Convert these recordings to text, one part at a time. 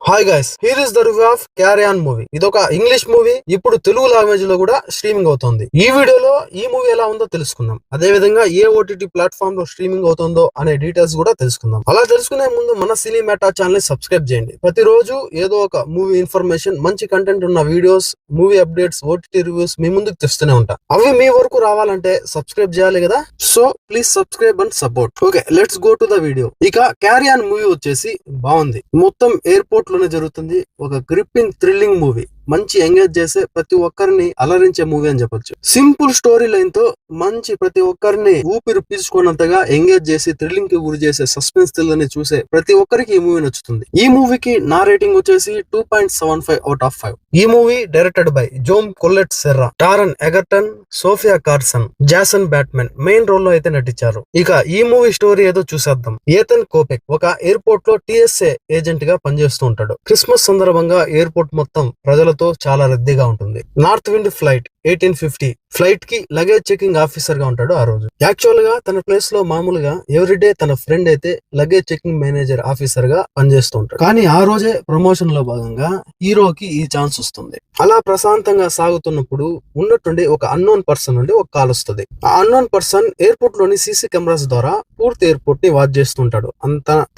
Hi guys, here is the review of carry on movie. ఇదొక English movie, ఇప్పుడు Telugu language లో కూడా streaming అవుతుంది. ఈ వీడియోలో ఈ మూవీ ఎలా ఉందో తెలుసుకుందాం. అదే విధంగా ఏ ఓటీటీ ప్లాట్ఫామ్ లో స్ట్రీమింగ్ అవుతుందో అనే డీటెయిల్స్ కూడా తెలుసుకుందాం. అలా తెలుసుకునే ముందు మన సినీ మెటా ఛానల్ ని సబ్స్క్రైబ్ చేయండి. ప్రతిరోజు ఏదో ఒక మూవీ ఇన్ఫర్మేషన్, మంచి కంటెంట్ ఉన్న videos, movie updates, OTT reviews మీ ముందుకు తెస్తూనే ఉంటా. అవి మీ వరకు రావాలంటే సబ్స్క్రైబ్ చేయాలి కదా. So please subscribe and support. Okay, let's go to the video. ఇక క్యారీ ఆన్ మూవీ వచ్చేసి బాగుంది. మొత్తం ఎయిర్పోర్ట్ లోనే జరుగుతుంది. ఒక గ్రిప్పింగ్ థ్రిల్లింగ్ మూవీ, మంచి ఎంగేజ్ చేసే, ప్రతి ఒక్కరిని అలరించే మూవీ అని చెప్పొచ్చు. సింపుల్ స్టోరీ లైన్ తో మంచి, ప్రతి ఒక్కరిని ఊపిరి పీల్చుకున్నంతగా ఎంగేజ్ చేసి థ్రిల్లింగ్ కి గురి చేసే సస్పెన్స్ థ్రిల్లర్ ని చూసే ప్రతి ఒక్కరికి ఈ మూవీ నచ్చుతుంది. ఈ మూవీకి నా రేటింగ్ వచ్చేసి 2.75 అవుట్ ఆఫ్ 5. ఈ movie directed by Jaume Collet Serra, Taron Egerton, Sofia Carson, Jason Bateman main role లో అయితే నటించారు. ఇక ఈ మూవీ స్టోరీ ఏదో చూసేద్దాం. ఏథన్ కోపెక్ ఒక ఎయిర్పోర్ట్ లో TSA ఏజెంట్ గా పనిచేస్తూ ఉంటాడు. క్రిస్మస్ సందర్భంగా ఎయిర్పోర్ట్ మొత్తం ప్రజలతో చాలా రద్దీగా ఉంటుంది. నార్త్ విండ్ ఫ్లైట్ 1850 ఫ్లైట్ కి లగేజ్ చెకింగ్ ఆఫీసర్ గా ఉంటాడు. ఆ రోజు యాక్చువల్ గా తన ప్లేస్ లో మామూలుగా ఎవ్రీడే తన ఫ్రెండ్ అయితే లగేజ్ చెకింగ్ మేనేజర్ ఆఫీసర్ గా పనిచేస్తూ ఉంటాడు. కానీ ఆ రోజే ప్రమోషన్ లో భాగంగా హీరోకి ఈ ఛాన్స్ వస్తుంది. అలా ప్రశాంతంగా సాగుతున్నప్పుడు ఉన్నట్టుండి ఒక అన్నోన్ పర్సన్ నుండి ఒక కాల్ వస్తుంది. ఆ అన్నోన్ పర్సన్ ఎయిర్పోర్ట్ లోని సీసీ కెమెరాస్ ద్వారా పూర్తి ఎయిర్పోర్ట్ ని వాచ్ చేస్తుంటాడు.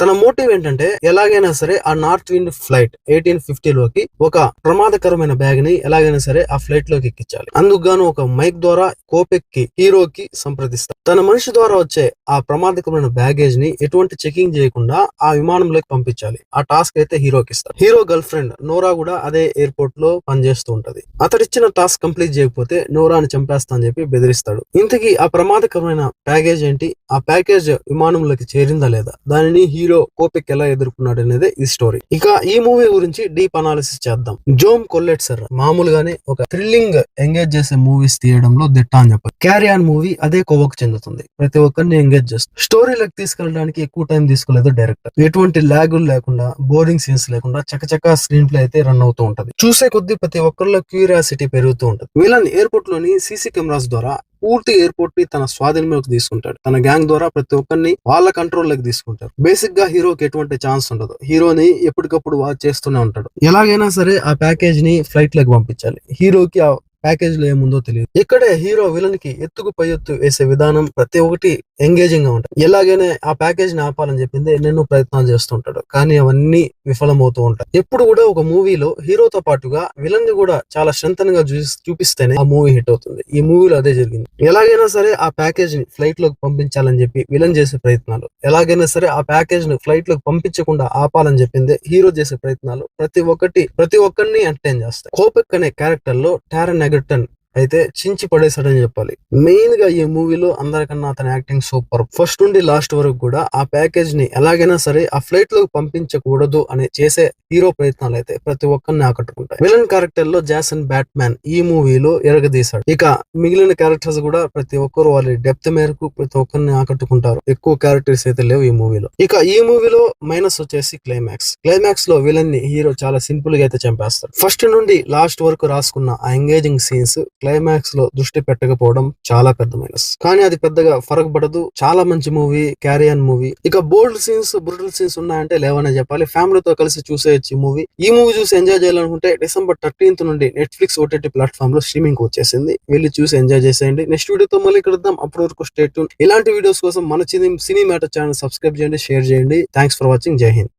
తన మోటివ్ ఏంటంటే ఎలాగైనా సరే ఆ నార్త్ విండ్ ఫ్లైట్ 1850 లోకి ఒక ప్రమాదకరమైన బ్యాగ్ ని ఎలాగైనా సరే ఆ ఫ్లైట్ లోకి ఎక్కించాలి. అందుకు గాను ఒక మైక్ ద్వారా కోపెక్ కి, హీరోకి సంప్రదిస్తాడు. తన మనిషి ద్వారా వచ్చే ఆ ప్రమాదకరమైన బ్యాగేజ్ ని ఎటువంటి చెకింగ్ చేయకుండా ఆ విమానంలోకి పంపించాలి. ఆ టాస్క్ అయితే హీరోకి ఇస్తాడు. హీరో గర్ల్ ఫ్రెండ్ నోరా కూడా అదే ఎయిర్పోర్ట్ లో పనిచేస్తూ ఉంటది. అతడిచ్చిన టాస్క్ కంప్లీట్ చేయకపోతే నోరాని చంపేస్తా అని చెప్పి బెదిరిస్తాడు. ఇంతకీ ఆ ప్రమాదకరమైన ప్యాకేజ్ ఏంటి, ఆ ప్యాకేజ్ విమానంలోకి చేరిందా లేదా, దానిని హీరో కోపెక్ ఎలా ఎదుర్కొన్నాడు అనేది ఈ స్టోరీ. ఇక ఈ మూవీ గురించి డీప్ అనాలిసిస్ చేద్దాం. జోమ్ కొల్లెట్ సెర్రా మామూలుగానే ఒక థ్రిల్లింగ్ ఎంగేజ్ చేసే మూవీస్ తీయడంలో దిట్ట అని చెప్పాలి. క్యారీ ఆన్ మూవీ అదే కోవకు చెందుతుంది. ప్రతి ఒక్కరిని ఎంగేజ్ చేస్తుంది. స్టోరీలకు తీసుకెళ్ళడానికి ఎక్కువ టైం తీసుకోలేదు డైరెక్టర్. ఎటువంటి లాగులు లేకుండా, బోరింగ్ సీన్స్ లేకుండా చకచకా స్క్రీన్ ప్లే అయితే రన్ అవుతూ ఉంటది. చూసే కొద్దీ ప్రతి ఒక్కరిలో క్యూరియాసిటీ పెరుగుతూ ఉంటది. విలన్ ఎయిర్పోర్ట్ లోని సీసీ కెమెరాస్ ద్వారా పూర్తి ఎయిర్పోర్ట్ ని తన స్వాధీనంలోకి తీసుకుంటాడు. తన గ్యాంగ్ ద్వారా ప్రతి ఒక్కరిని వాళ్ళ కంట్రోల్ లోకి తీసుకుంటారు. బేసిక్ గా హీరోకి ఎటువంటి ఛాన్స్ ఉండదు. హీరోని ఎప్పటికప్పుడు వాచ్ చేస్తూనే ఉంటాడు. ఎలాగైనా సరే ఆ ప్యాకేజ్ ని ఫ్లైట్ లోకి పంపించాలి. హీరోకి ఆ ప్యాకేజ్ లో ఏముందో తెలియదు. ఇక్కడే హీరో విలన్ కి ఎత్తుకు పై ఎత్తు వేసే విధానం ప్రతి ఒక్కటి ఎంగేజింగ్ గా ఉంటాయి. ఎలాగైనా ఆ ప్యాకేజ్ ని ఆపాలని చెప్పింది ఎన్నెన్నో ప్రయత్నాలు చేస్తుంటాడు. కానీ అవన్నీ విఫలమవుతూ ఉంటాయి. ఎప్పుడు కూడా ఒక మూవీలో హీరోతో పాటుగా విలన్ ని కూడా చాలా స్ట్రెంథన్ గా చూపిస్తేనే ఆ మూవీ హిట్ అవుతుంది. ఈ మూవీలో అదే జరిగింది. ఎలాగైనా సరే ఆ ప్యాకేజ్ ని ఫ్లైట్ లోకి పంపించాలని చెప్పి విలన్ చేసే ప్రయత్నాలు, ఎలాగైనా సరే ఆ ప్యాకేజ్ ని ఫ్లైట్ లోకి పంపించకుండా ఆపాలని చెప్పింది హీరో చేసే ప్రయత్నాలు ప్రతి ఒక్కరిని ఎంటర్టైన్ చేస్తాయి. కోపెక్ అనే క్యారెక్టర్ లో టారన్ ఎగర్టన్ అయితే చించి పడేశాడని చెప్పాలి. మెయిన్ గా ఈ మూవీలో అందరికన్నా అతని యాక్టింగ్ సూపర్. ఫస్ట్ నుండి లాస్ట్ వరకు కూడా ఆ ప్యాకేజ్ ని ఎలాగైనా సరే ఆ ఫ్లైట్ లోకి పంపించకూడదు అని చేసే హీరో ప్రయత్నాలు అయితే ప్రతి ఒక్కరిని ఆకట్టుకుంటాయి. విలన్ క్యారెక్టర్ లో జాసన్ బ్యాట్మెన్ ఈ మూవీలో ఎరగదీశాడు. ఇక మిగిలిన క్యారెక్టర్స్ కూడా ప్రతి ఒక్కరు వాళ్ళ డెప్త్ మేరకు ప్రతి ఒక్కరిని ఆకట్టుకుంటారు. ఎక్కువ క్యారెక్టర్స్ అయితే లేవు ఈ మూవీలో. ఇక ఈ మూవీలో మైనస్ వచ్చేసి క్లైమాక్స్ లో విలన్ ని హీరో చాలా సింపుల్ గా అయితే చంపేస్తాడు. ఫస్ట్ నుండి లాస్ట్ వరకు రాసుకున్న ఆ ఎంగేజింగ్ సీన్స్ క్లైమాక్స్ లో దృష్టి పెట్టకపోవడం చాలా పెద్ద మైనస్. కానీ అది పెద్దగా ఫరక్ పడదు. చాలా మంచి మూవీ క్యారీ ఆన్ మూవీ. ఇక బోల్డ్ సీన్స్, బ్రూటల్ సీన్స్ ఉన్నాయంటే లేవనే చెప్పాలి. ఫ్యామిలీతో కలిసి చూసేయచ్చు ఈ మూవీ చూసి ఎంజాయ్ చేయాలనుకుంటే December 13th నుండి నెట్ఫ్లిక్స్ ఓటీటీ ప్లాట్ఫామ్ లో స్ట్రీమింగ్ వచ్చేసింది. వెళ్ళి చూసి ఎంజాయ్ చేసేయండి. నెక్స్ట్ వీడియోతో మళ్ళీ కలుద్దాం. అప్పటి వరకు స్టే ట్యూన్. ఇలాంటి వీడియోస్ కోసం మన సినీ మ్యాటర్ ఛానల్ సబ్స్క్రైబ్ చేయండి, షేర్ చేయండి. Thanks for watching. జై హింద్.